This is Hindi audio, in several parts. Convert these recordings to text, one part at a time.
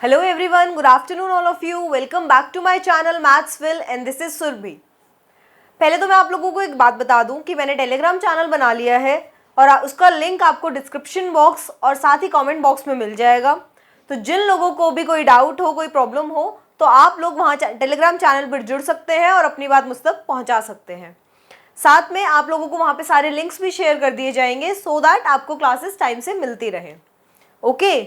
Hello everyone, good afternoon all of you. Welcome back to my channel Mathsville and this is Surbhi. पहले तो मैं आप लोगों को एक बात बता दूं कि मैंने टेलीग्राम चैनल बना लिया है और उसका लिंक आपको डिस्क्रिप्शन बॉक्स और साथ ही कमेंट बॉक्स में मिल जाएगा। तो जिन लोगों को भी कोई डाउट हो, कोई प्रॉब्लम हो, तो आप लोग वहाँ टेलीग्राम चैनल पर जुड़ सकते हैं और अपनी बात मुझ तक पहुँचा सकते हैं। साथ में आप लोगों को वहाँ पे सारे लिंक्स भी शेयर कर दिए जाएंगे सो दैट आपको क्लासेस टाइम से मिलती रहे। Okay,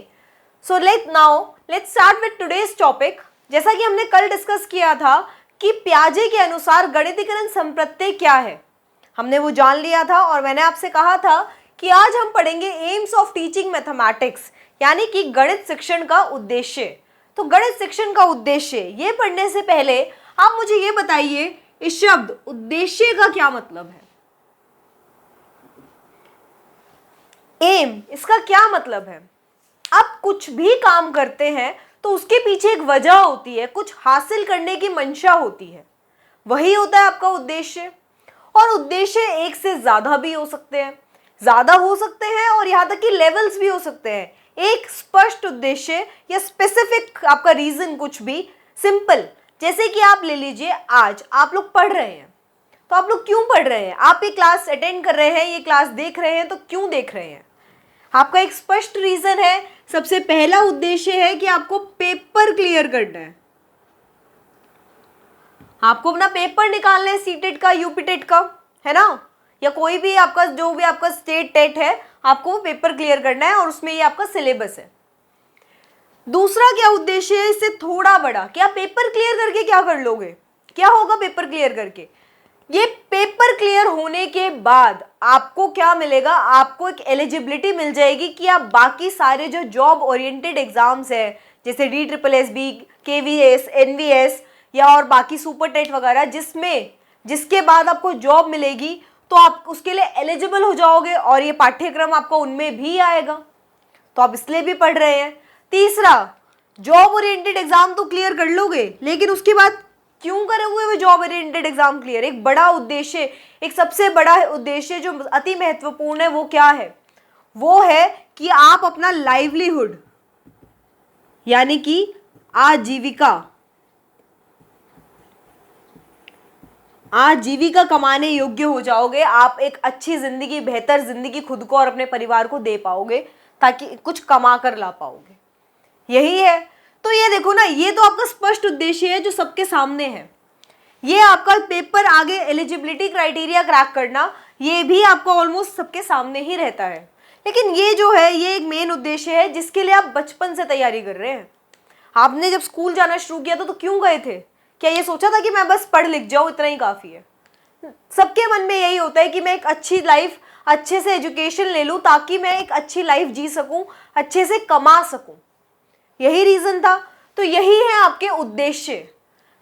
so let's start with today's topic. जैसा कि हमने कल डिस्कस किया था कि पियाजे के अनुसार गणितीकरण संप्रत्यय क्या है, हमने वो जान लिया था और मैंने आपसे कहा था कि आज हम पढ़ेंगे एम्स ऑफ टीचिंग मैथमेटिक्स, यानी कि गणित शिक्षण का उद्देश्य। तो गणित शिक्षण का उद्देश्य ये पढ़ने से पहले आप मुझे ये बताइए, इस शब्द उद्देश्य का क्या मतलब है? एम, इसका क्या मतलब है? आप कुछ भी काम करते हैं तो उसके पीछे एक वजह होती है, कुछ हासिल करने की मंशा होती है, वही होता है आपका उद्देश्य। और उद्देश्य एक से ज्यादा भी हो सकते हैं, ज्यादा हो सकते हैं और यहाँ तक कि लेवल्स भी हो सकते हैं। एक स्पष्ट उद्देश्य या स्पेसिफिक आपका रीजन, कुछ भी सिंपल, जैसे कि आप ले लीजिए, आज आप लोग पढ़ रहे हैं तो आप लोग क्यों पढ़ रहे हैं? आप ये क्लास अटेंड कर रहे हैं, ये क्लास देख रहे हैं, तो क्यों देख रहे हैं? आपका एक स्पष्ट रीजन है। सबसे पहला उद्देश्य है कि आपको पेपर क्लियर करना है, आपको अपना पेपर निकालना है, सीटेट का, यूपीटेट का, है ना, या कोई भी आपका जो भी आपका स्टेट टेट है, आपको वो पेपर क्लियर करना है और उसमें ये आपका सिलेबस है। दूसरा क्या उद्देश्य है, इससे थोड़ा बड़ा, कि आप पेपर क्लियर करके क्या कर लोगे, क्या होगा पेपर क्लियर करके? ये पेपर क्लियर होने के बाद आपको क्या मिलेगा? आपको एक एलिजिबिलिटी मिल जाएगी कि आप बाकी सारे जो जॉब ओरिएंटेड एग्जाम्स है, जैसे DSSB, KVS, NVS या और बाकी सुपर टेट वगैरह, जिसके बाद आपको जॉब मिलेगी, तो आप उसके लिए एलिजिबल हो जाओगे और ये पाठ्यक्रम आपका उनमें भी आएगा, तो आप इसलिए भी पढ़ रहे हैं। तीसरा, जॉब ओरिएंटेड एग्जाम तो क्लियर कर लोगे, लेकिन उसके बाद क्यों करोगे वो जॉब ओरिएंटेड एग्जाम क्लियर? एक बड़ा उद्देश्य, एक सबसे बड़ा उद्देश्य जो अति महत्वपूर्ण है, वो क्या है? वो है कि आप अपना लाइवलीहुड, यानी कि आजीविका कमाने योग्य हो जाओगे। आप एक अच्छी जिंदगी, बेहतर जिंदगी खुद को और अपने परिवार को दे पाओगे, ताकि कुछ कमा कर ला पाओगे, यही है। तो ये देखो ना, ये तो आपका स्पष्ट उद्देश्य है जो सबके सामने है। ये आपका पेपर आगे एलिजिबिलिटी क्राइटेरिया क्रैक करना, ये भी आपको ऑलमोस्ट सबके सामने ही रहता है। लेकिन ये जो है, ये एक मेन उद्देश्य है जिसके लिए आप बचपन से तैयारी कर रहे हैं। आपने जब स्कूल जाना शुरू किया तो क्यों गए थे? क्या ये सोचा था कि मैं बस पढ़ लिख जाऊँ, इतना ही काफ़ी है? सबके मन में यही होता है कि मैं एक अच्छी लाइफ, अच्छे से एजुकेशन ले लूँ ताकि मैं एक अच्छी लाइफ जी सकूँ, अच्छे से कमा सकूँ, यही रीजन था। तो यही है आपके उद्देश्य।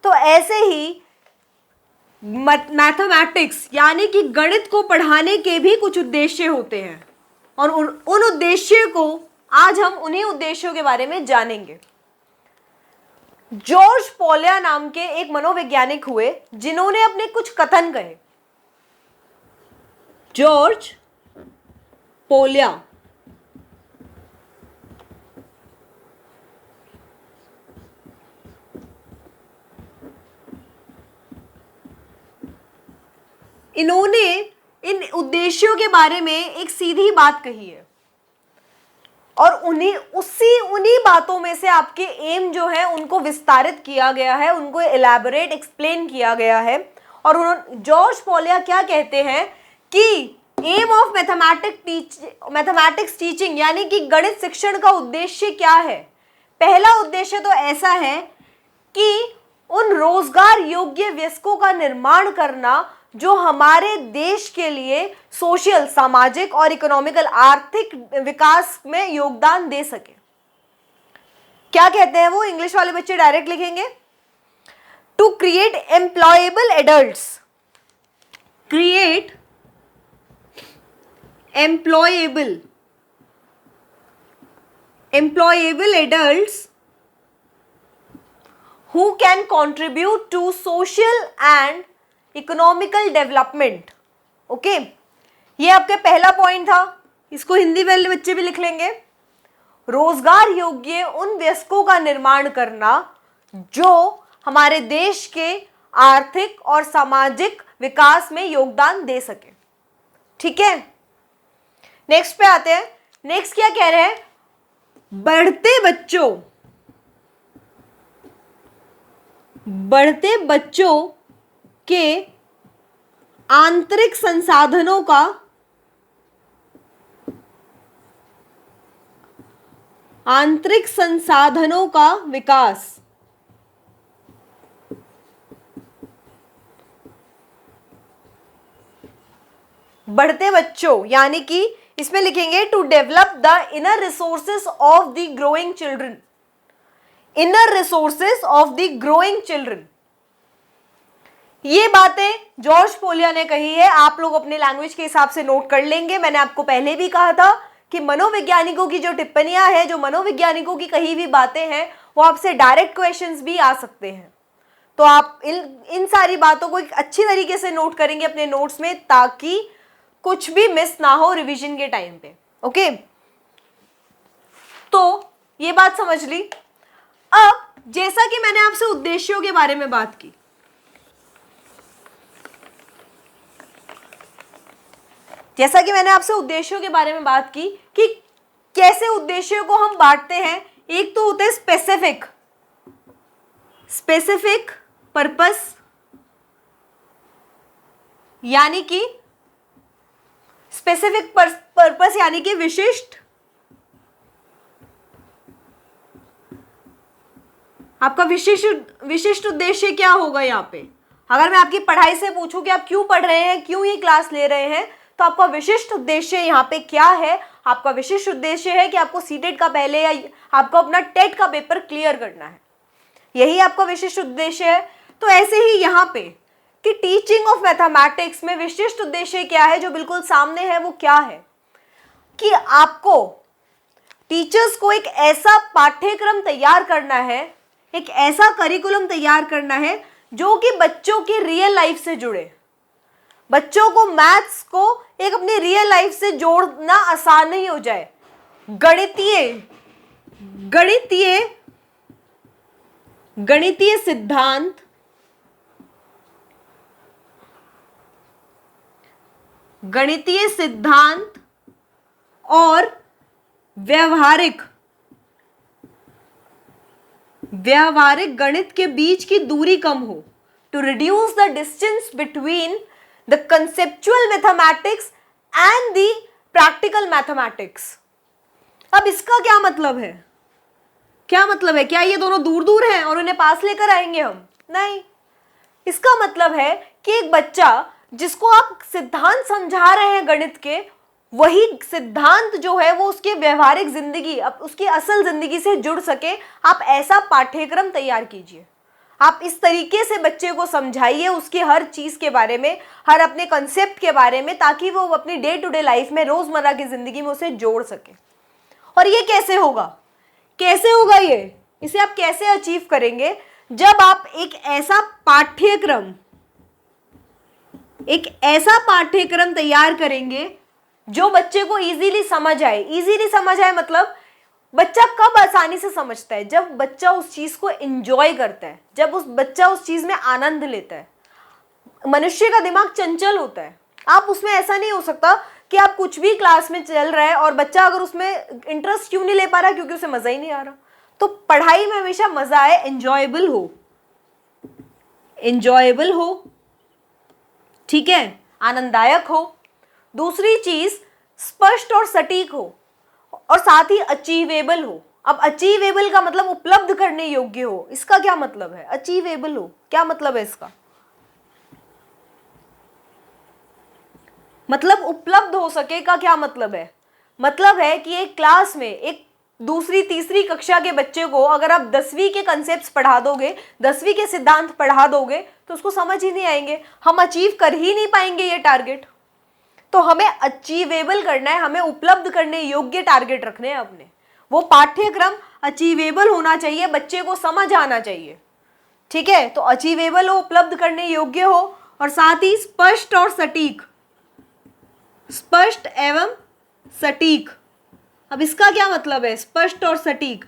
तो ऐसे ही मैथमेटिक्स यानी कि गणित को पढ़ाने के भी कुछ उद्देश्य होते हैं और उन उद्देश्य को आज हम उन्हीं उद्देश्यों के बारे में जानेंगे। जॉर्ज पोलिया नाम के एक मनोवैज्ञानिक हुए जिन्होंने अपने कुछ कथन कहे। जॉर्ज पोलिया, इन्होंने इन उद्देश्यों के बारे में एक सीधी बात कही है और उन्हीं बातों में से आपके एम जो है उनको विस्तारित किया गया है, उनको एलैबोरेट एक्सप्लेन किया गया है। और जॉर्ज पोलिया क्या कहते हैं कि एम ऑफ मैथमेटिक्स टीचिंग, यानी कि गणित शिक्षण का उद्देश्य क्या है? पहला उद्देश्य तो ऐसा है कि उन रोजगार योग्य वयस्कों का निर्माण करना जो हमारे देश के लिए सोशल, सामाजिक और इकोनॉमिकल, आर्थिक विकास में योगदान दे सके। क्या कहते हैं वो? इंग्लिश वाले बच्चे डायरेक्ट लिखेंगे, to create employable adults, create employable adults who can contribute to social and economical development. Okay, ये आपका पहला पॉइंट था, इसको हिंदी वाले बच्चे भी लिख लेंगे। रोजगार योग्य उन वयस्कों का निर्माण करना जो हमारे देश के आर्थिक और सामाजिक विकास में योगदान दे सके। ठीक है, नेक्स्ट पे आते हैं। नेक्स्ट क्या कह रहे हैं, बढ़ते बच्चों के आंतरिक संसाधनों का विकास। बढ़ते बच्चों यानी कि इसमें लिखेंगे to develop the inner resources of the growing children. Inner resources of the growing children, ये बातें जॉर्ज पोलिया ने कही है। आप लोग अपने लैंग्वेज के हिसाब से नोट कर लेंगे। मैंने आपको पहले भी कहा था कि मनोवैज्ञानिकों की जो टिप्पणियां हैं, जो मनोवैज्ञानिकों की कही हुई बातें हैं, वो आपसे डायरेक्ट क्वेश्चंस भी आ सकते हैं। तो आप इन सारी बातों को एक अच्छी तरीके से नोट करेंगे अपने नोट्स में, ताकि कुछ भी मिस ना हो रिवीजन के टाइम पे। ओके, तो ये बात समझ ली। अब जैसा कि मैंने आपसे उद्देश्यों के बारे में बात की, कि कैसे उद्देश्यों को हम बांटते हैं। एक तो होते हैं स्पेसिफिक पर्पस, यानी कि विशिष्ट। आपका विशिष्ट उद्देश्य क्या होगा यहाँ पे? अगर मैं आपकी पढ़ाई से पूछूं कि आप क्यों पढ़ रहे हैं, क्यों ये क्लास ले रहे हैं, तो आपका विशिष्ट उद्देश्य यहाँ पे क्या है? आपका विशिष्ट उद्देश्य है कि आपको सीटेट का पहले या आपको अपना टेट का पेपर क्लियर करना है, यही आपका विशिष्ट उद्देश्य है। तो ऐसे ही यहाँ पे कि टीचिंग ऑफ मैथमेटिक्स में विशिष्ट उद्देश्य क्या है, जो बिल्कुल सामने है, वो क्या है कि आपको टीचर्स को एक ऐसा पाठ्यक्रम तैयार करना है, एक ऐसा करिकुलम तैयार करना है जो कि बच्चों की रियल लाइफ से जुड़े। बच्चों को मैथ्स को एक अपनी रियल लाइफ से जोड़ना आसान नहीं हो जाए। गणितीय सिद्धांत और व्यवहारिक गणित के बीच की दूरी कम हो, to reduce the distance between the conceptual mathematics and the practical mathematics. अब इसका क्या मतलब है? क्या ये दोनों दूर दूर हैं और उन्हें पास लेकर आएंगे हम? नहीं, इसका मतलब है कि एक बच्चा जिसको आप सिद्धांत समझा रहे हैं गणित के, वही सिद्धांत जो है वो उसकी व्यवहारिक जिंदगी, उसकी असल जिंदगी से जुड़ सके। आप ऐसा पाठ्यक्रम तैयार कीजिए, आप इस तरीके से बच्चे को समझाइए उसकी हर चीज के बारे में, हर अपने कंसेप्ट के बारे में, ताकि वो अपनी डे टू डे लाइफ में, रोजमर्रा की जिंदगी में उसे जोड़ सके। और ये कैसे होगा ये? इसे आप कैसे अचीव करेंगे? जब आप एक ऐसा पाठ्यक्रम तैयार करेंगे जो बच्चे को इजीली समझ आए। मतलब बच्चा कब आसानी से समझता है? जब बच्चा उस चीज को एंजॉय करता है, जब बच्चा उस चीज में आनंद लेता है। मनुष्य का दिमाग चंचल होता है। आप उसमें ऐसा नहीं हो सकता कि आप कुछ भी क्लास में चल रहा है और बच्चा अगर उसमें इंटरेस्ट क्यों नहीं ले पा रहा, क्योंकि उसे मजा ही नहीं आ रहा। तो पढ़ाई में हमेशा मजा आए, एंजॉयबल हो, ठीक है, आनंददायक हो। दूसरी चीज स्पष्ट और सटीक हो, और साथ ही अचीवेबल हो। अब अचीवेबल का मतलब उपलब्ध करने योग्य हो। इसका क्या मतलब है? अचीवेबल हो, क्या मतलब है इसका? मतलब उपलब्ध हो सके का क्या मतलब है? मतलब है कि एक क्लास में एक दूसरी तीसरी कक्षा के बच्चे को अगर आप 10वीं के कंसेप्ट्स पढ़ा दोगे, 10वीं के सिद्धांत पढ़ा दोगे, तो उसको समझ ही नहीं आएंगे, हम अचीव कर ही नहीं पाएंगे ये टारगेट। तो हमें अचीवेबल करना है, हमें उपलब्ध करने योग्य टारगेट रखने हैं अपने। वो पाठ्यक्रम अचीवेबल होना चाहिए, बच्चे को समझ आना चाहिए, ठीक है। तो अचीवेबल हो, उपलब्ध करने योग्य हो, और साथ ही स्पष्ट एवं सटीक। अब इसका क्या मतलब है? स्पष्ट और सटीक,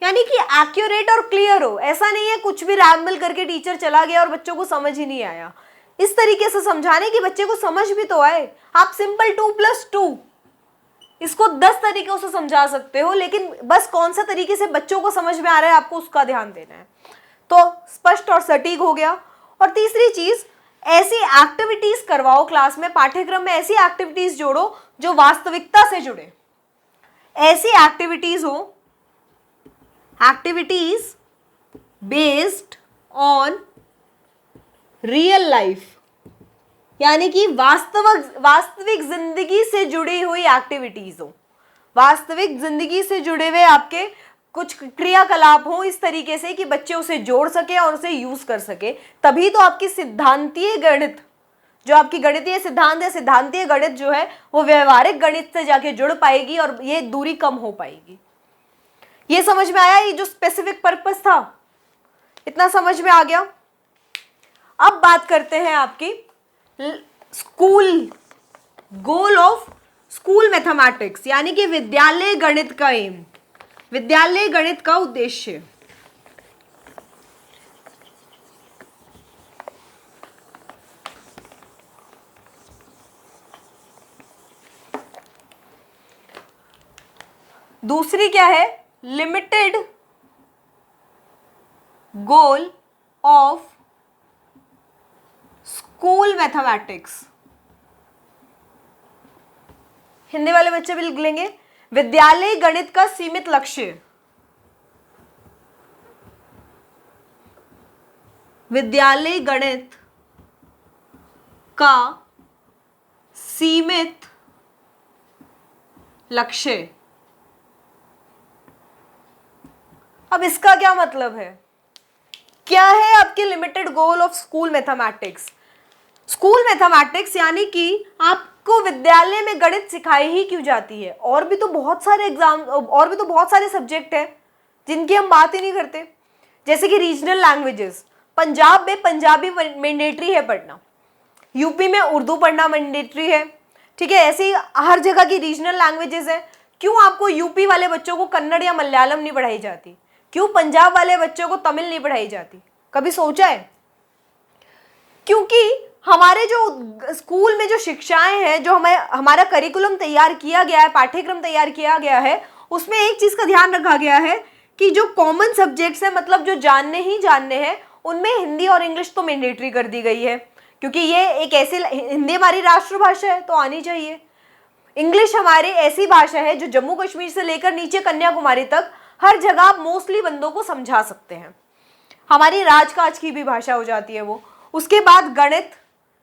यानी कि एक्यूरेट और क्लियर हो। ऐसा नहीं है कुछ भी रैम्बल करके टीचर चला गया और बच्चों को समझ ही नहीं आया। इस तरीके से समझाने कि बच्चे को समझ भी तो आए। आप सिंपल 2+2 इसको 10 तरीकों से समझा सकते हो, लेकिन बस कौन सा तरीके से बच्चों को समझ में आ रहा है आपको उसका ध्यान देना है। तो स्पष्ट और सटीक हो गया। और तीसरी चीज, ऐसी एक्टिविटीज करवाओ क्लास में, पाठ्यक्रम में ऐसी एक्टिविटीज जोड़ो जो वास्तविकता से जुड़े। ऐसी एक्टिविटीज हो, activities based on real life, यानी कि वास्तविक जिंदगी से जुड़ी हुई एक्टिविटीज हो, वास्तविक जिंदगी से जुड़े हुए आपके कुछ क्रियाकलाप हो इस तरीके से कि बच्चे उसे जोड़ सके और उसे यूज कर सके। तभी तो आपकी सिद्धांतीय गणित, जो आपकी गणितीय सिद्धांत है, सिद्धांतीय गणित जो है वो व्यवहारिक गणित से जाके जुड़ पाएगी और ये दूरी कम हो पाएगी। ये समझ में आया? ये जो स्पेसिफिक पर्पस था, इतना समझ में आ गया। अब बात करते हैं आपकी school goal of school mathematics, यानी कि विद्यालय गणित का एम, विद्यालय गणित का उद्देश्य। दूसरी क्या है? Limited goal of school mathematics. Hindi वाले बच्चे भी लिख लेंगे, विद्यालय गणित का सीमित लक्ष्य। विद्यालय गणित का सीमित लक्ष्य। अब इसका क्या मतलब है? क्या है आपके limited goal of school mathematics? School mathematics यानी कि आपको विद्यालय में गणित सिखाई ही क्यों जाती है? और भी तो बहुत सारे एग्जाम, और भी तो बहुत सारे सब्जेक्ट हैं जिनकी हम बात ही नहीं करते। जैसे कि रीजनल लैंग्वेजेस, पंजाब में पंजाबी मैंडेटरी है पढ़ना, यूपी में उर्दू पढ़ना मैंडेटरी है, ठीक है। ऐसे ही हर जगह की रीजनल लैंग्वेजेस है। क्यों आपको यूपी वाले बच्चों को कन्नड़ या मलयालम नहीं पढ़ाई जाती? क्यों पंजाब वाले बच्चों को तमिल नहीं पढ़ाई जाती? कभी सोचा है? क्योंकि हमारे जो स्कूल में जो शिक्षाएं हैं, जो हमारा करिकुलम तैयार किया गया है, पाठ्यक्रम तैयार किया गया है, उसमें एक चीज का ध्यान रखा गया है कि जो कॉमन सब्जेक्ट्स हैं, मतलब जो जानने ही जानने हैं, उनमें हिंदी और इंग्लिश तो मैंडेटरी कर दी गई है। क्योंकि ये एक ऐसी, हिंदी हमारी राष्ट्रभाषा है तो आनी चाहिए। इंग्लिश हमारी ऐसी भाषा है जो जम्मू कश्मीर से लेकर नीचे कन्याकुमारी तक हर जगह आप मोस्टली बंदों को समझा सकते हैं। हमारी राजकाज की भी भाषा हो जाती है वो। उसके बाद गणित,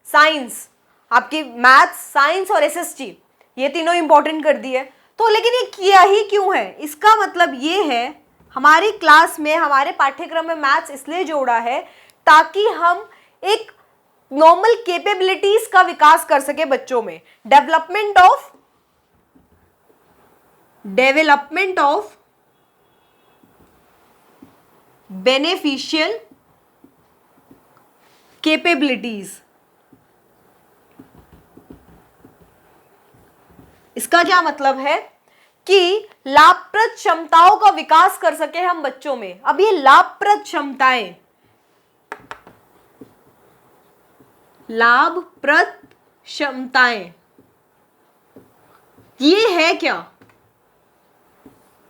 साइंस, आपकी मैथ्स, साइंस और एसएसटी, ये तीनों इंपॉर्टेंट कर दिए। तो लेकिन ये किया ही क्यों है? इसका मतलब ये है, हमारी क्लास में, हमारे पाठ्यक्रम में मैथ्स इसलिए जोड़ा है ताकि हम एक नॉर्मल कैपेबिलिटीज का विकास कर सके बच्चों में। Development of beneficial capabilities. इसका क्या मतलब है कि लाभप्रद क्षमताओं का विकास कर सके हम बच्चों में। अब ये लाभप्रद क्षमताएं, लाभप्रद क्षमताएं ये है क्या?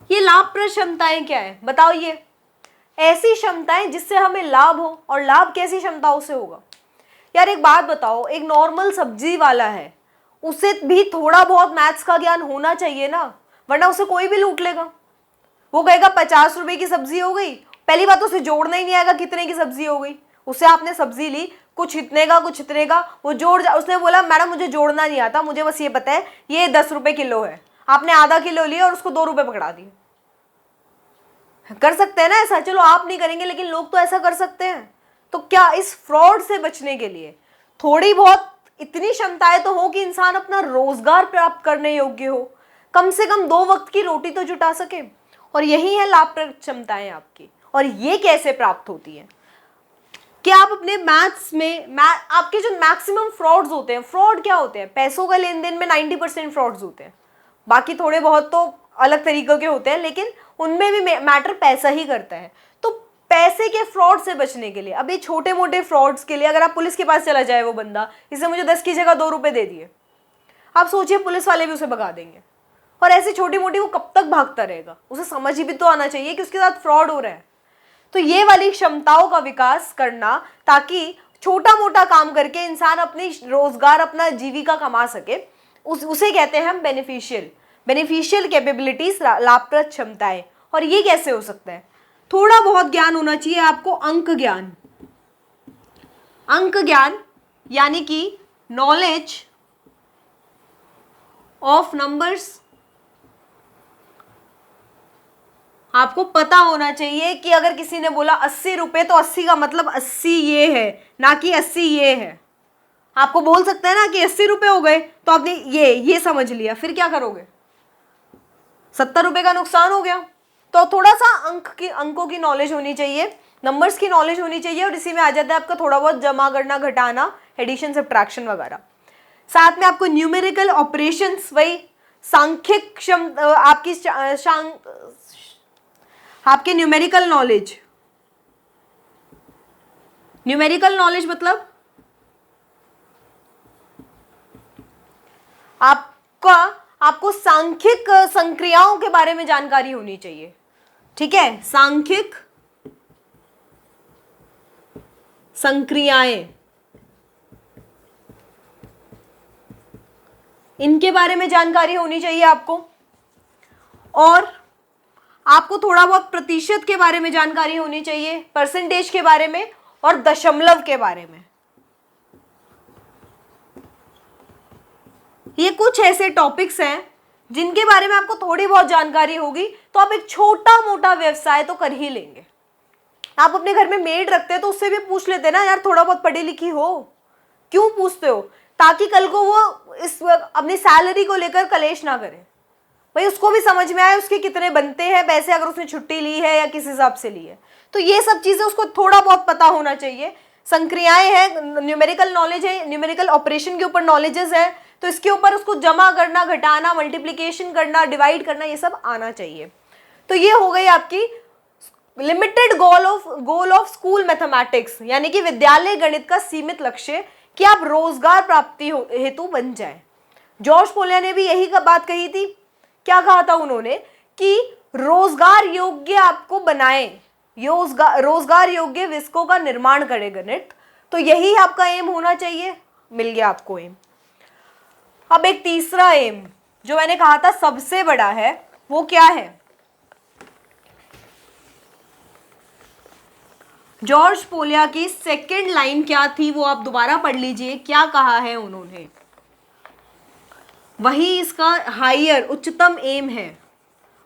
ये लाभप्रद क्षमताएं क्या है बताओ? ये ऐसी क्षमताएं जिससे हमें लाभ हो। और लाभ कैसी क्षमताओं से होगा? यार एक बात बताओ, एक नॉर्मल सब्जी वाला है, उसे भी थोड़ा बहुत मैथ्स का ज्ञान होना चाहिए ना, वरना उसे कोई भी लूट लेगा। वो कहेगा 50 रुपए की सब्जी हो गई, पहली बात उसे जोड़ना ही नहीं आएगा कितने की सब्जी हो गई। उससे आपने सब्जी ली, कुछ इतने का कुछ इतने का, वो उसने बोला मैडम मुझे जोड़ना नहीं आता, मुझे बस ये पता है ये 10 रुपए किलो है। आपने आधा किलो लिया और उसको 2 रुपए पकड़ा दिए। कर सकते हैं ना ऐसा? चलो आप नहीं करेंगे, लेकिन लोग तो ऐसा कर सकते हैं। तो क्या इस फ्रॉड से बचने के लिए थोड़ी बहुत इतनी क्षमताएं तो हो कि इंसान अपना रोजगार प्राप्त करने योग्य हो, कम से कम 2 वक्त की रोटी तो जुटा सके। और यही है लाभप्रद क्षमताएं आपकी। और ये कैसे प्राप्त होती है कि आप अपने मैथ्स में आपके जो मैक्सिमम फ्रॉड्स होते हैं, फ्रॉड क्या होते हैं? पैसों का लेन देन में 90% फ्रॉड्स होते हैं, बाकी थोड़े बहुत तो अलग तरीकों के होते हैं, लेकिन उनमें भी मैटर पैसा ही करता है। तो पैसे के फ्रॉड से बचने के लिए, अब ये छोटे मोटे फ्रॉड्स के लिए अगर आप पुलिस के पास चला जाए, वो बंदा इसने मुझे 10 की जगह 2 रुपए दे दिए, आप सोचिए पुलिस वाले भी उसे भगा देंगे। और ऐसी छोटी मोटी वो कब तक भागता रहेगा, उसे समझ ही भी तो आना चाहिए कि उसके साथ फ्रॉड हो रहा है। तो ये वाली क्षमताओं का विकास करना, ताकि छोटा मोटा काम करके इंसान अपनी रोजगार, अपना जीविका कमा सके, उसे कहते हैं हम बेनिफिशियल कैपेबिलिटीज, लाभप्रद क्षमताएं। और ये कैसे हो सकता है? थोड़ा बहुत ज्ञान होना चाहिए आपको, अंक ज्ञान यानी कि नॉलेज ऑफ नंबर्स। आपको पता होना चाहिए कि अगर किसी ने बोला 80 रुपए, तो 80 का मतलब 80 ये है, ना कि 80 ये है। आपको बोल सकते हैं ना कि 80 रुपए हो गए, तो आपने ये समझ लिया, फिर क्या करोगे? 70 रुपए का नुकसान हो गया। तो थोड़ा सा अंकों की नॉलेज होनी चाहिए, नंबर्स की नॉलेज होनी चाहिए, और इसी में आ जाता है आपका थोड़ा बहुत जमा करना, घटाना, एडिशन, सब्ट्रैक्शन वगैरह। साथ में आपको न्यूमेरिकल ऑपरेशंस, वही सांख्यिक आपके न्यूमेरिकल नॉलेज मतलब आपको सांख्यिक संक्रियाओं के बारे में जानकारी होनी चाहिए। ठीक है, सांख्यिक संक्रियाएं, इनके बारे में जानकारी होनी चाहिए आपको। और आपको थोड़ा बहुत प्रतिशत के बारे में जानकारी होनी चाहिए, परसेंटेज के बारे में और दशमलव के बारे में। ये कुछ ऐसे टॉपिक्स हैं जिनके बारे में आपको थोड़ी बहुत जानकारी होगी, तो आप एक छोटा मोटा व्यवसाय तो कर ही लेंगे। आप अपने घर में मेड रखते हैं तो उससे भी पूछ लेते ना, यार थोड़ा बहुत पढ़ी लिखी हो। क्यों पूछते हो? ताकि कल को वो अपनी सैलरी को लेकर कलेश ना करे, भाई उसको भी समझ में आए उसके कितने बनते हैं पैसे, अगर उसने छुट्टी ली है या किस हिसाब से ली है। तो ये सब चीजें उसको थोड़ा बहुत पता होना चाहिए। संक्रियाएं हैं, न्यूमेरिकल नॉलेज है, न्यूमेरिकल ऑपरेशन के ऊपर नॉलेजेस है, तो इसके ऊपर उसको जमा करना, घटाना, मल्टीप्लिकेशन करना, डिवाइड करना, ये सब आना चाहिए। तो ये हो गई आपकी limited goal of school mathematics, यानी कि विद्यालय गणित का सीमित लक्ष्य कि आप रोजगार प्राप्ति हेतु बन जाए। जॉर्ज पोलिया ने भी यही बात कही थी। क्या कहा था उन्होंने? कि रोजगार योग्य आपको बनाए, रोजगार योग्य विस्कों का निर्माण करे गणित। तो यही आपका एम होना चाहिए। मिल गया आपको एम। अब एक तीसरा एम जो मैंने कहा था सबसे बड़ा है, वो क्या है? जॉर्ज पोलिया की सेकंड लाइन क्या थी वो आप दोबारा पढ़ लीजिए। क्या कहा है उन्होंने? वही इसका हायर, उच्चतम एम है,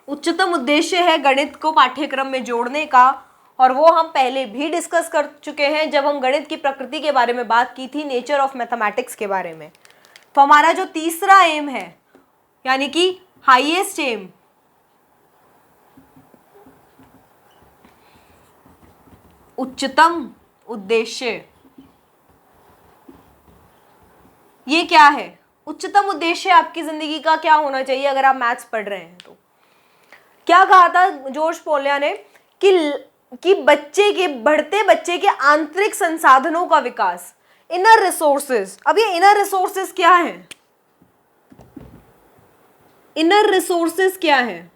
उच्चतम उद्देश्य है गणित को पाठ्यक्रम में जोड़ने का। और वो हम पहले भी डिस्कस कर चुके हैं जब हम गणित की प्रकृति के बारे में बात की थी, नेचर ऑफ मैथमेटिक्स के बारे में। तो हमारा जो तीसरा एम है, यानी कि हाईएस्ट एम, उच्चतम उद्देश्य, ये क्या है? उच्चतम उद्देश्य आपकी जिंदगी का क्या होना चाहिए अगर आप मैथ्स पढ़ रहे हैं तो? क्या कहा था जॉर्ज पोलिया ने? कि बढ़ते बच्चे के आंतरिक संसाधनों का विकास, इनर रिसोर्सेज। अब ये इनर रिसोर्सेज क्या है? इनर रिसोर्सेज क्या है?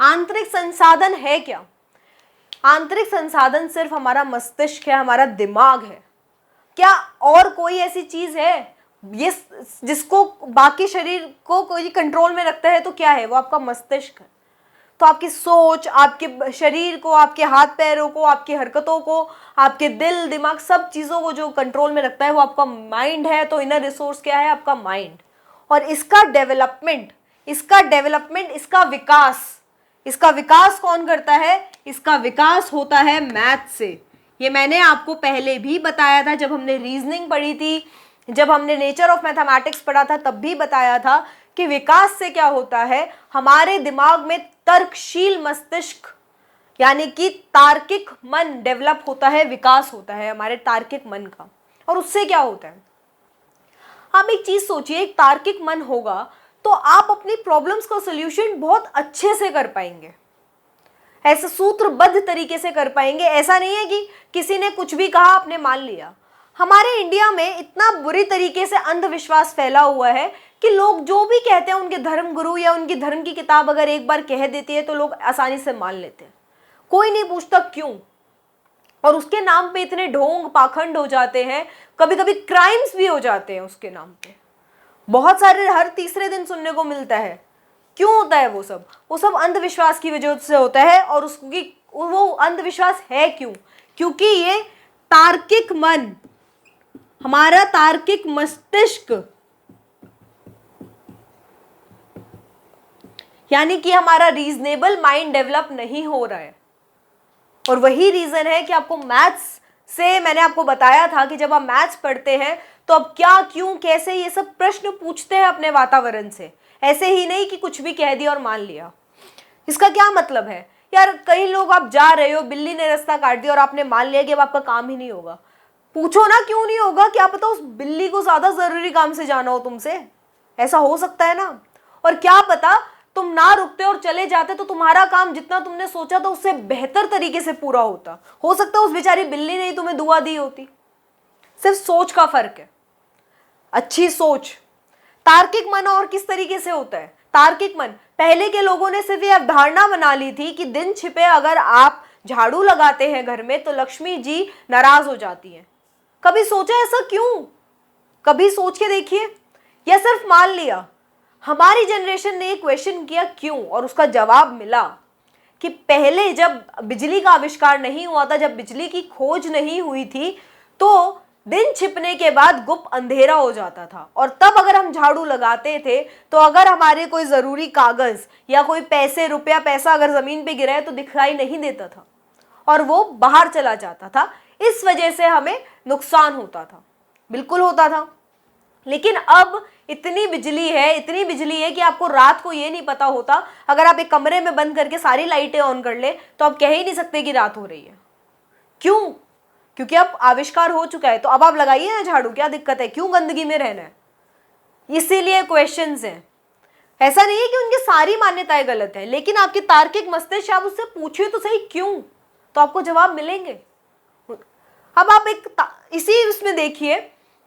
आंतरिक संसाधन है क्या? आंतरिक संसाधन सिर्फ हमारा मस्तिष्क है, हमारा दिमाग है। क्या और कोई ऐसी चीज है ये जिसको बाकी शरीर को कोई कंट्रोल में रखता है? तो क्या है वो? आपका मस्तिष्क है। तो आपकी सोच, आपके शरीर को, आपके हाथ पैरों को, आपकी हरकतों को, आपके दिल दिमाग, सब चीजों को जो कंट्रोल में रखता है वो आपका माइंड है। तो इनर रिसोर्स क्या है? आपका माइंड। और इसका डेवलपमेंट, इसका विकास कौन करता है? इसका विकास होता है मैथ से। ये मैंने आपको पहले भी बताया था जब हमने रीजनिंग पढ़ी थी, जब हमने नेचर ऑफ मैथमेटिक्स पढ़ा था, तब भी बताया था कि विकास से क्या होता है, हमारे दिमाग में तर्कशील मस्तिष्क यानी कि तार्किक मन डेवलप होता है, विकास होता है हमारे तार्किक मन का। और उससे क्या होता है? आप एक चीज सोचिए, एक तार्किक मन होगा तो आप अपनी प्रॉब्लम्स का सोल्यूशन बहुत अच्छे से कर पाएंगे, ऐसे सूत्रबद्ध तरीके से कर पाएंगे। ऐसा नहीं है कि किसी ने कुछ भी कहा आपने मान लिया। हमारे इंडिया में इतना बुरी तरीके से अंधविश्वास फैला हुआ है कि लोग जो भी कहते हैं, उनके धर्म गुरु या उनकी धर्म की किताब अगर एक बार कह देती है तो लोग आसानी से मान लेते हैं, कोई नहीं पूछता क्यों। और उसके नाम पे इतने ढोंग पाखंड हो जाते हैं, कभी कभी क्राइम्स भी हो जाते हैं उसके नाम पे, बहुत सारे हर तीसरे दिन सुनने को मिलता है। क्यों होता है वो सब अंधविश्वास की वजह से होता है। और उसकी वो अंधविश्वास है क्यों? क्योंकि ये तार्किक मन, हमारा तार्किक मस्तिष्क, यानी कि हमारा रीजनेबल माइंड डेवलप नहीं हो रहा है। और वही रीजन है कि आपको मैथ्स से, मैंने आपको बताया था कि जब आप मैथ्स पढ़ते हैं तो अब क्या, क्यों, कैसे, ये सब प्रश्न पूछते हैं अपने वातावरण से, ऐसे ही नहीं कि कुछ भी कह दिया और मान लिया। इसका क्या मतलब है यार? कई लोग, आप जा रहे हो, बिल्ली ने रास्ता काट दिया और आपने मान लिया कि अब आपका काम ही नहीं होगा। पूछो ना क्यों नहीं होगा, क्या पता उस बिल्ली को ज्यादा जरूरी काम से जाना हो तुमसे, ऐसा हो सकता है ना। और क्या पता तुम ना रुकते और चले जाते तो तुम्हारा काम जितना तुमने सोचा था उससे बेहतर तरीके से पूरा होता। हो सकता है उस बेचारी बिल्ली ने ही तुम्हें दुआ दी होती। सिर्फ सोच का फर्क है, अच्छी सोच। तार्किक मन और किस तरीके से होता है? तार्किक मन, पहले के लोगों ने सिर्फ ये अवधारणा बना ली थी कि दिन छिपे अगर आप झाड़ू लगाते हैं घर में तो लक्ष्मी जी नाराज हो जाती हैं। कभी सोचा ऐसा क्यों? कभी सोच के देखिए, या सिर्फ मान लिया? हमारी जनरेशन ने क्वेश्चन किया क्यों, और उसका जवाब मिला कि पहले जब बिजली का आविष्कार नहीं हुआ था, जब बिजली की खोज नहीं हुई थी, तो दिन छिपने के बाद गुप्त अंधेरा हो जाता था। और तब अगर हम झाड़ू लगाते थे तो अगर हमारे कोई जरूरी कागज या कोई पैसे, रुपया, पैसा अगर जमीन पे गिरा है तो दिखाई नहीं देता था और वो बाहर चला जाता था। इस वजह से हमें नुकसान होता था, बिल्कुल होता था। लेकिन अब इतनी बिजली है कि आपको रात को ये नहीं पता होता। अगर आप एक कमरे में बंद करके सारी लाइटें ऑन कर ले तो आप कह ही नहीं सकते कि रात हो रही है। क्यों? क्योंकि अब आविष्कार हो चुका है। तो अब आप लगाइए ना झाड़ू, क्या दिक्कत है? क्यों गंदगी में रहना है? इसीलिए क्वेश्चंस हैं। ऐसा नहीं है कि उनकी सारी मान्यताएं गलत है, लेकिन आपकी तार्किक मस्तिष्क, आप उससे पूछिए तो सही क्यों, तो आपको जवाब मिलेंगे। अब आप इसी उसमें देखिए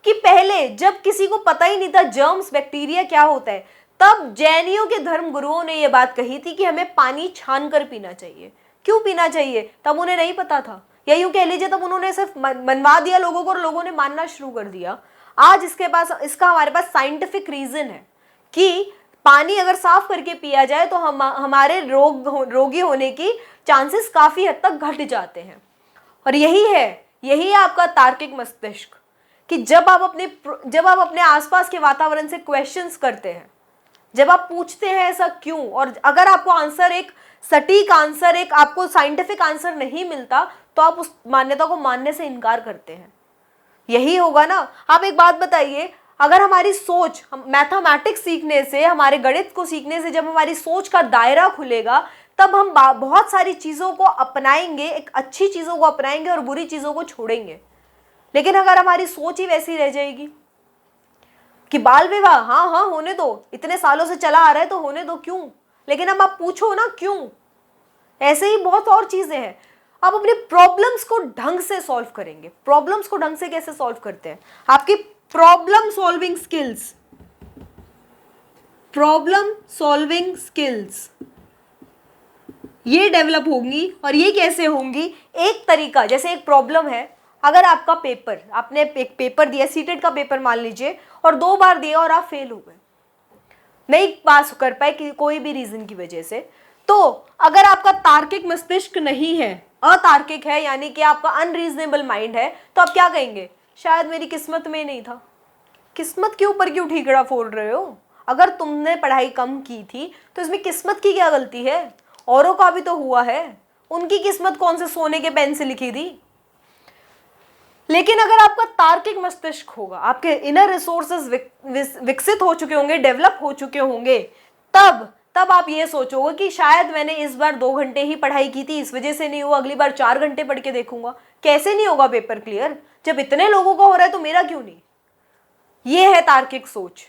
कि पहले जब किसी को पता ही नहीं था जर्म्स, बैक्टीरिया क्या होता है, तब जैनियों के धर्म गुरुओं ने यह बात कही थी कि हमें पानी छान कर पीना चाहिए। क्यों पीना चाहिए? तब उन्हें नहीं पता था, या यूं कह लीजिए तब उन्होंने सिर्फ मनवा दिया लोगों को और लोगों ने मानना शुरू कर दिया। आज इसका हमारे पास साइंटिफिक रीजन है कि पानी अगर साफ करके पिया जाए तो हमारे रोगी होने की चांसेस काफी हद तक घट जाते हैं। और यही है आपका तार्किक मस्तिष्क, कि जब आप अपने आसपास के वातावरण से क्वेश्चंस करते हैं, जब आप पूछते हैं ऐसा क्यों, और अगर आपको आंसर, एक सटीक आंसर, एक आपको साइंटिफिक आंसर नहीं मिलता तो आप उस मान्यता को मानने से इनकार करते हैं। यही होगा ना। आप एक बात बताइए, अगर हमारी सोच, मैथमेटिक्स सीखने से, हमारे गणित को सीखने से जब हमारी सोच का दायरा खुलेगा तब हम बहुत सारी चीज़ों को अपनाएंगे, एक अच्छी चीज़ों को अपनाएंगे और बुरी चीज़ों को छोड़ेंगे। लेकिन अगर हमारी सोच ही वैसी रह जाएगी कि बाल विवाह, हाँ होने दो, इतने सालों से चला आ रहा है तो होने दो, क्यों? लेकिन अब आप पूछो ना क्यों। ऐसे ही बहुत और चीजें हैं। आप अपने प्रॉब्लम्स को ढंग से सॉल्व करेंगे। प्रॉब्लम्स को ढंग से कैसे सॉल्व करते हैं? आपकी प्रॉब्लम सॉल्विंग स्किल्स ये डेवलप होंगी। और ये कैसे होंगी? एक तरीका, जैसे एक प्रॉब्लम है, अगर आपका पेपर, आपने एक पेपर दिया, सीटेट का पेपर मान लीजिए, और 2 बार दिया और आप फेल हो गए, नहीं पास कर पाए कि कोई भी रीजन की वजह से, तो अगर आपका तार्किक मस्तिष्क नहीं है, अतार्किक है, यानी कि आपका अनरीजनेबल माइंड है, तो आप क्या कहेंगे? शायद मेरी किस्मत में नहीं था। किस्मत के ऊपर क्यों ठीकरा फोड़ रहे हो? अगर तुमने पढ़ाई कम की थी तो इसमें किस्मत की क्या गलती है? औरों का भी तो हुआ है, उनकी किस्मत कौन से सोने के पेन से लिखी थी? लेकिन अगर आपका तार्किक मस्तिष्क होगा, आपके इनर रिसोर्सेज विकसित हो चुके होंगे, डेवलप हो चुके होंगे, तब आप ये सोचोगे कि शायद मैंने इस बार 2 घंटे ही पढ़ाई की थी, इस वजह से नहीं हुआ, अगली बार 4 घंटे पढ़ के देखूंगा। कैसे नहीं होगा पेपर क्लियर? जब इतने लोगों को हो रहा है तो मेरा क्यों नहीं? ये है तार्किक सोच।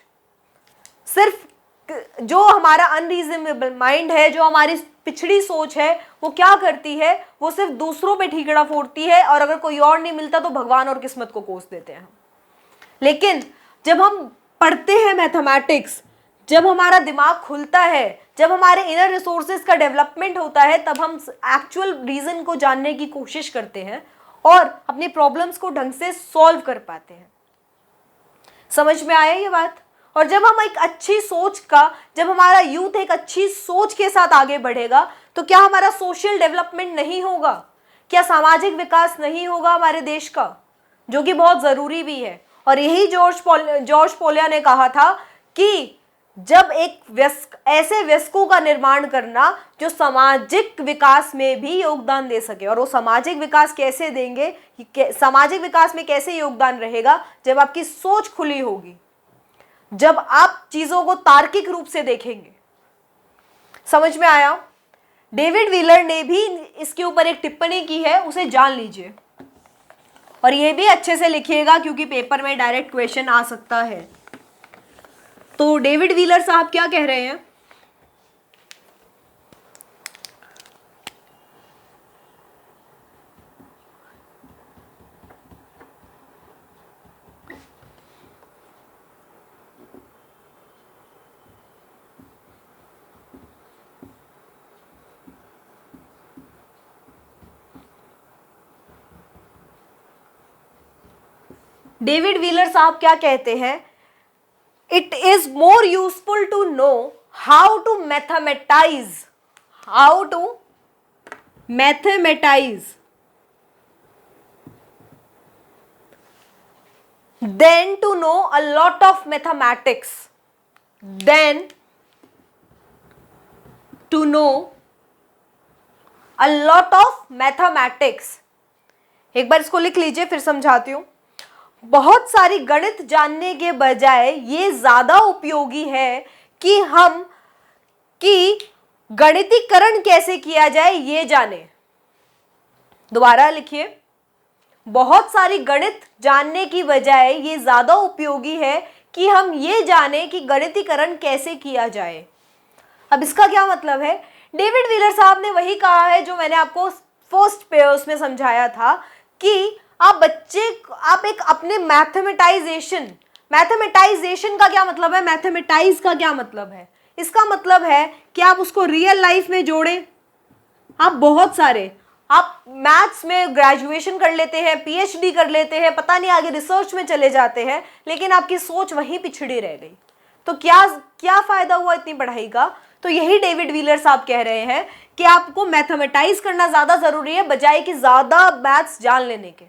सिर्फ जो हमारा अनरीजनेबल माइंड है, जो हमारी पिछड़ी सोच है, वो क्या करती है, वो सिर्फ दूसरों पे ठीकरा फोड़ती है, और अगर कोई और नहीं मिलता तो भगवान और किस्मत को कोस देते हैं। लेकिन जब हम पढ़ते हैं मैथमेटिक्स, जब हमारा दिमाग खुलता है, जब हमारे इनर रिसोर्सेज का डेवलपमेंट होता है, तब हम एक्चुअल रीजन को जानने की कोशिश करते हैं और अपनी प्रॉब्लम्स को ढंग से सॉल्व कर पाते हैं। समझ में आया ये बात? और जब हम एक अच्छी सोच का, जब हमारा यूथ एक अच्छी सोच के साथ आगे बढ़ेगा, तो क्या हमारा सोशल डेवलपमेंट नहीं होगा? क्या सामाजिक विकास नहीं होगा हमारे देश का, जो कि बहुत जरूरी भी है। और यही जॉर्ज पोलिया ने कहा था कि जब एक ऐसे वयस्कों का निर्माण करना जो सामाजिक विकास में भी योगदान दे सके। और वो सामाजिक विकास कैसे देंगे, सामाजिक विकास में कैसे योगदान रहेगा? जब आपकी सोच खुली होगी, जब आप चीजों को तार्किक रूप से देखेंगे। समझ में आया? डेविड व्हीलर ने भी इसके ऊपर एक टिप्पणी की है, उसे जान लीजिए और ये भी अच्छे से लिखिएगा, क्योंकि पेपर में डायरेक्ट क्वेश्चन आ सकता है। तो डेविड व्हीलर साहब क्या कह रहे हैं? डेविड व्हीलर साहब क्या कहते हैं? It is more useful to know how to mathematize than to know a lot of mathematics. Than to know a lot of mathematics. एक बार इसको लिख लीजिए, फिर समझाती हूं। बहुत सारी गणित जानने के बजाय ये ज्यादा उपयोगी है कि गणितीकरण कैसे किया जाए ये जाने। दोबारा लिखिए, बहुत सारी गणित जानने की बजाय ये ज्यादा उपयोगी है कि हम ये जाने कि गणितीकरण कैसे किया जाए। अब इसका क्या मतलब है? डेविड व्हीलर साहब ने वही कहा है जो मैंने आपको फर्स्ट पेयर्स में समझाया था कि आप एक अपने मैथमेटाइजेशन का क्या मतलब है? मैथमेटाइज का क्या मतलब है? इसका मतलब है कि आप उसको रियल लाइफ में जोड़ें। आप मैथ्स में ग्रेजुएशन कर लेते हैं, पीएचडी कर लेते हैं, पता नहीं आगे रिसर्च में चले जाते हैं, लेकिन आपकी सोच वहीं पिछड़ी रह गई, तो क्या फायदा हुआ इतनी पढ़ाई का? तो यही डेविड व्हीलर साहब कह रहे हैं कि आपको मैथमेटाइज करना ज्यादा जरूरी है बजाय कि ज्यादा मैथ्स जान लेने के।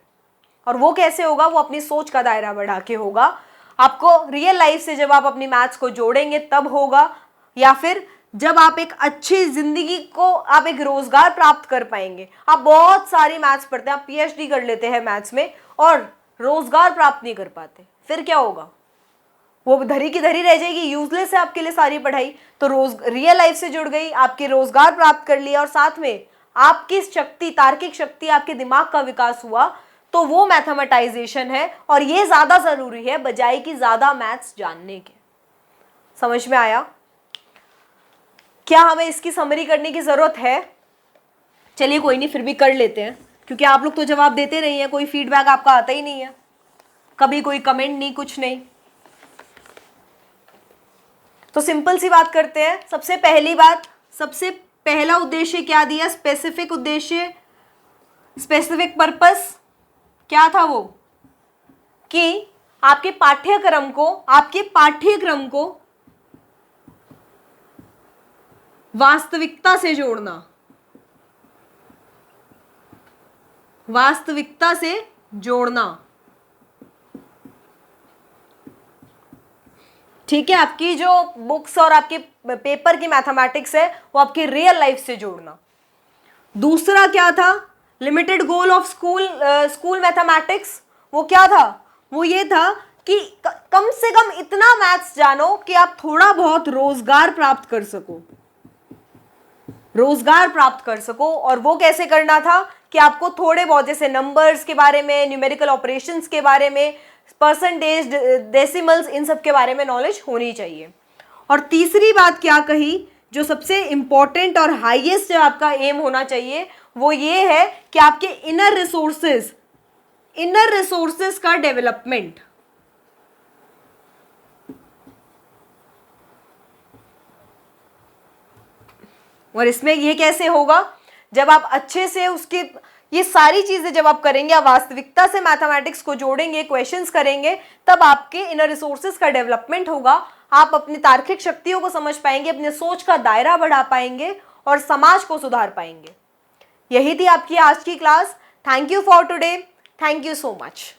और वो कैसे होगा? वो अपनी सोच का दायरा बढ़ा के होगा। आपको रियल लाइफ से जब आप अपनी मैथ्स को जोड़ेंगे तब होगा, या फिर जब आप एक अच्छी जिंदगी को, आप एक रोजगार प्राप्त कर पाएंगे। आप बहुत सारी मैथ्स पढ़ते हैं, आप पीएचडी कर लेते हैं मैथ्स में और रोजगार प्राप्त नहीं कर पाते, फिर क्या होगा? वो धरी की धरी रह जाएगी, यूजलेस है आपके लिए सारी पढ़ाई। तो रियल लाइफ से जुड़ गई, आपके रोजगार प्राप्त कर लिया और साथ में आपकी शक्ति, तार्किक शक्ति, आपके दिमाग का विकास हुआ, तो वो मैथमेटाइजेशन है। और ये ज्यादा जरूरी है बजाय कि ज्यादा मैथ्स जानने के। समझ में आया? क्या हमें इसकी समरी करने की जरूरत है? चलिए कोई नहीं, फिर भी कर लेते हैं, क्योंकि आप लोग तो जवाब देते नहीं है, कोई फीडबैक आपका आता ही नहीं है, कभी कोई कमेंट नहीं, कुछ नहीं। तो सिंपल सी बात करते हैं। सबसे पहला उद्देश्य क्या दिया? स्पेसिफिक उद्देश्य, स्पेसिफिक पर्पस क्या था वो? कि आपके पाठ्यक्रम को वास्तविकता से जोड़ना। ठीक है, आपकी जो बुक्स और आपके पेपर की मैथमेटिक्स है वो आपकी रियल लाइफ से जोड़ना। दूसरा क्या था? Limited goal of school mathematics. वो क्या था? वो ये था कि कम से कम इतना मैथ्स जानो कि आप थोड़ा बहुत रोजगार प्राप्त कर सको। और वो कैसे करना था? कि आपको थोड़े बहुत, जैसे नंबर्स के बारे में, न्यूमेरिकल ऑपरेशंस के बारे में, परसेंटेज, डेसिमल्स, इन सब के बारे में नॉलेज होनी चाहिए। और तीसरी बात क्या कही, जो सबसे इंपॉर्टेंट और हाईएस्ट आपका एम होना चाहिए वो ये है कि आपके इनर रिसोर्सेज का डेवलपमेंट। और इसमें ये कैसे होगा, जब आप अच्छे से उसके ये सारी चीजें जब आप करेंगे, आप वास्तविकता से मैथमेटिक्स को जोड़ेंगे, क्वेश्चंस करेंगे, तब आपके इनर रिसोर्सेज का डेवलपमेंट होगा। आप अपनी तार्किक शक्तियों को समझ पाएंगे, अपने सोच का दायरा बढ़ा पाएंगे और समाज को सुधार पाएंगे। यही थी आपकी आज की class. Thank you for today. Thank you so much.